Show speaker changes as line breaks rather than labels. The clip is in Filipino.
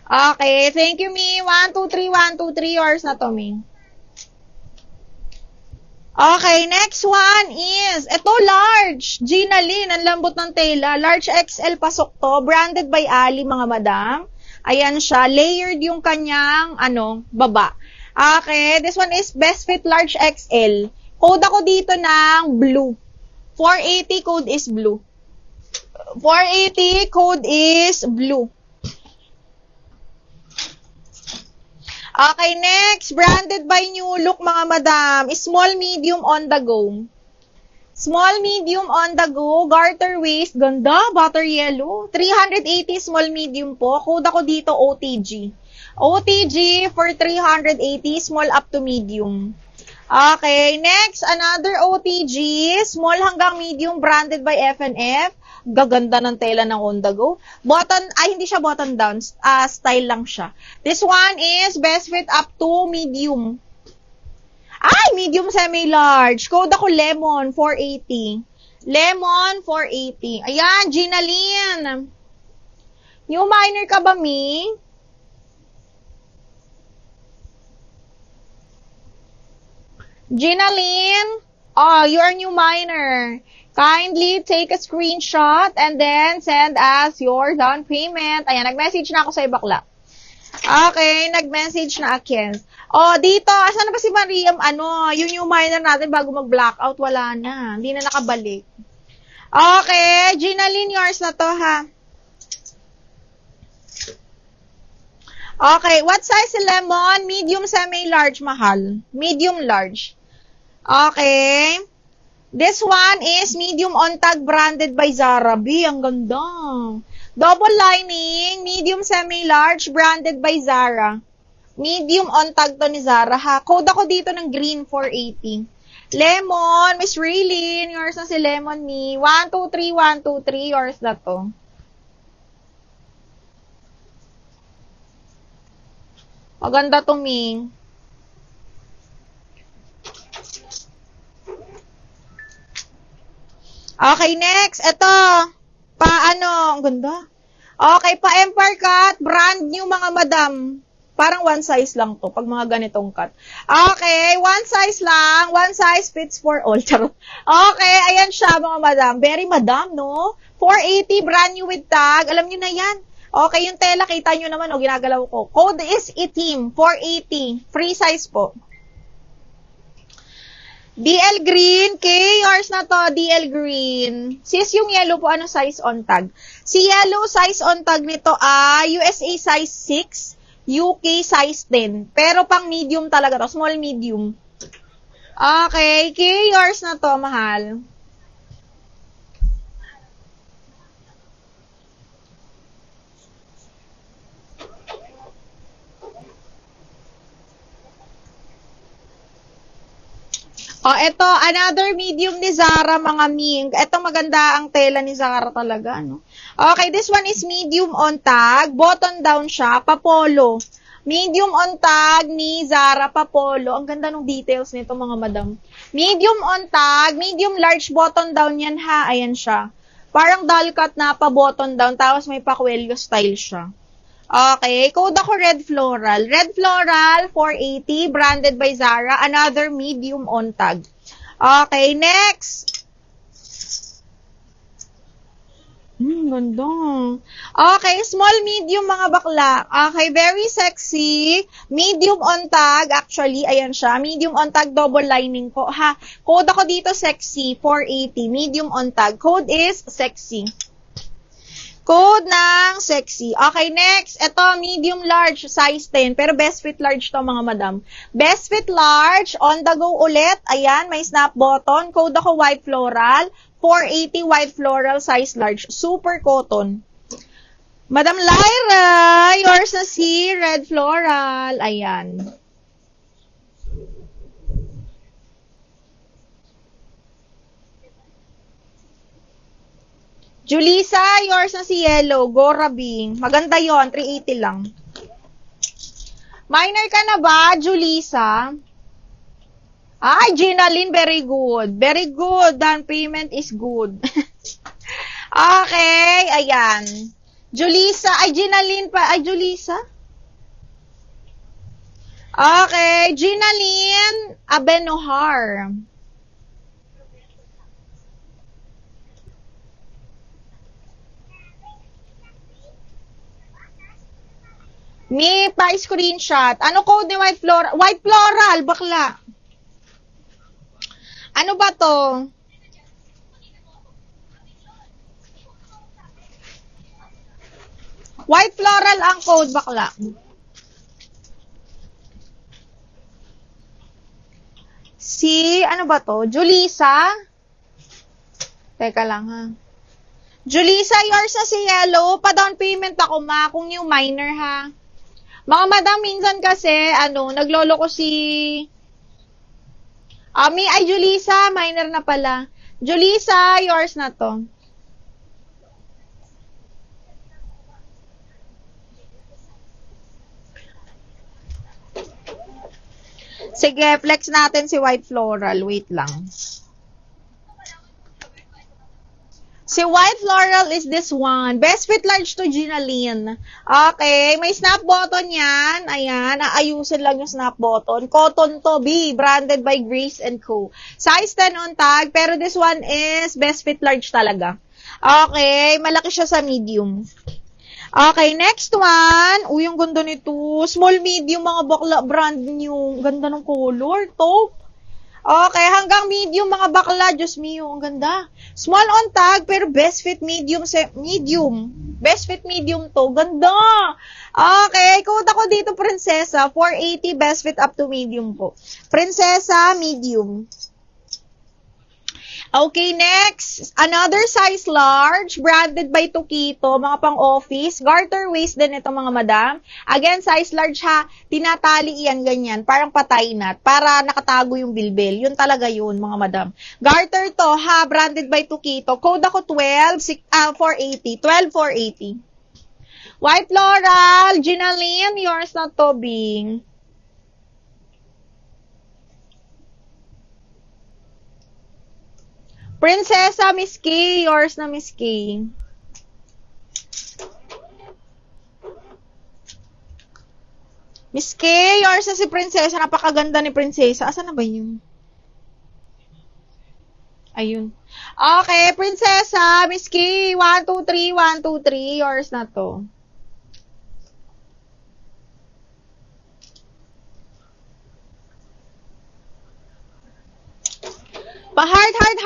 Okay, thank you, Mi. 1, 2, 3, 1, 2, 3. Yours na to, Mi. Okay, next one is, ito large. Gina Lynn, ang lambot ng tela. Large XL pasok to. Branded by Ali, mga madam. Ayan siya. Layered yung kanyang, baba. Okay, this one is Best Fit Large XL. Code ako dito ng blue. 480 code is blue. 480 code is blue. Okay, next. Branded by New Look, mga madam. Small, medium, on the go. Small, medium, on the go. Garter waist. Ganda. Butter yellow. 380 small, medium po. Code ako dito OTG. OTG for 380 small up to medium. Okay, next. Another OTG. Small hanggang medium. Branded by F&F. Gaganda ng tela ng on the go. Hindi siya button down. Style lang siya. This one is Best Fit up to medium. Medium semi-large. Code ako Lemon, 480. Lemon, 480. Ayan, Gina Lynn. New minor ka ba, Mi? Gina Lynn? You are new minor. Kindly take a screenshot and then send us your down payment. Ayan, nag-message na ako sa bakla. Okay, nag-message na akin. Dito, asan na ba si Mariam? Yung new minor natin bago mag-blackout, wala na. Hindi na nakabalik. Okay, Gina Lynn, yours na to, ha? Okay, what size lemon? Medium, semi-large, mahal. Medium, large. Okay. This one is medium on tag branded by Zara. Ang ganda. Double lining, medium semi-large branded by Zara. Medium on tag to ni Zara, ha. Code ako dito ng green 480. Lemon, Miss Raylene, yours na si Lemon, Mi. 1, 2, 3, 1, 2, 3, yours na to. Maganda to, Mi. Okay, next. Ito. Ang ganda. Okay, Empire cut. Brand new, mga madam. Parang one size lang to, pag mga ganitong cut. Okay, one size lang. One size fits for all. Charot. Okay, ayan siya, mga madam. Very madam, no? 480, brand new with tag. Alam nyo na yan. Okay, yung tela, kita nyo naman, ginagalaw ko. Code is itim, 480. Free size po. DL Green, yours na to, DL Green. Sis, yung yellow po, ano size on tag? Si yellow size on tag nito USA size 6, UK size 10. Pero pang medium talaga to, small medium. Okay, yours na to, mahal. Ito, another medium ni Zara, mga Ming. Ito, maganda ang tela ni Zara talaga, no? Okay, this one is medium on tag. Button down siya, papolo. Medium on tag ni Zara, papolo. Ang ganda ng details nito, mga madam. Medium on tag, medium large button down yan, ha? Ayan siya. Parang doll cut na pa button down, tapos may pakwelyo style siya. Okay, code ako Red Floral. Red Floral, 480, branded by Zara. Another medium on tag. Okay, next. Ganda. Okay, small, medium, mga bakla. Okay, very sexy. Medium on tag, actually, ayan siya. Medium on tag, double lining po, ha. Code ako dito, sexy, 480. Medium on tag. Code is sexy. Code ng sexy. Okay, next. Ito, medium large, size 10. Pero best fit large to, mga madam. Best fit large, on the go ulit. Ayan, may snap button. Code ako white floral. 480 white floral, size large. Super cotton. Madam Lyra, yours na si red floral. Ayan. Julissa, yours na si yellow. Go Rabing. Maganda yon, 380 lang. Minor ka na ba, Julissa? Ay, Gina Lynn, very good. Very good. Down payment is good. Okay, ayan. Julissa, ay Gina Lynn pa. Ay, Julissa? Okay, Ginaline Abenohar. May pa-screenshot. Ano code ni White Floral? White Floral, bakla. Ano ba to? White Floral ang code, bakla. Si, ano ba to? Julissa? Teka lang ha. Julissa, yours na si Yellow. Pa-down payment ako, ma. Kung new minor, ha. Mga madam, minsan kasi, naglolo ko si... ay, Julissa, minor na pala. Julissa, yours na to. Sige, flex natin si White Floral. Wait lang. Si White Floral is this one. Best fit large to Ginaline. Okay, may snap button yan. Ayan, aayusin lang yung snap button. Cotton to B, branded by Grace & Co. Size 10 on tag, pero this one is best fit large talaga. Okay, malaki siya sa medium. Okay, next one. Uy, yung ganda nito. Small, medium, mga bakla, brand new. Ganda ng color. Top. Okay, hanggang medium, mga bakla. Diyos mio, ang ganda. Small on tag, pero best fit medium. Medium. Best fit medium to. Ganda. Okay, code ako dito, Prinsesa. 480, best fit up to medium po. Prinsesa, medium. Okay, next. Another size large, branded by Tokito, mga pang-office. Garter waist din ito, mga madam. Again, size large ha. Tinatali yan ganyan. Parang patay nut. Para nakatago yung bilbil. Yun talaga yun, mga madam. Garter to ha. Branded by Tokito. Code ako 480. 12,480. White Floral. Ginaline. Yours na to, Bing. Prinsesa, Miss K. Yours na, Miss K. Miss K, yours na si Prinsesa. Napakaganda ni Prinsesa. Asan na ba yun? Ayun. Okay, Prinsesa, Miss K. 1, 2, 3, 1, 2, 3. Yours na to. Pa-heart, heart, heart.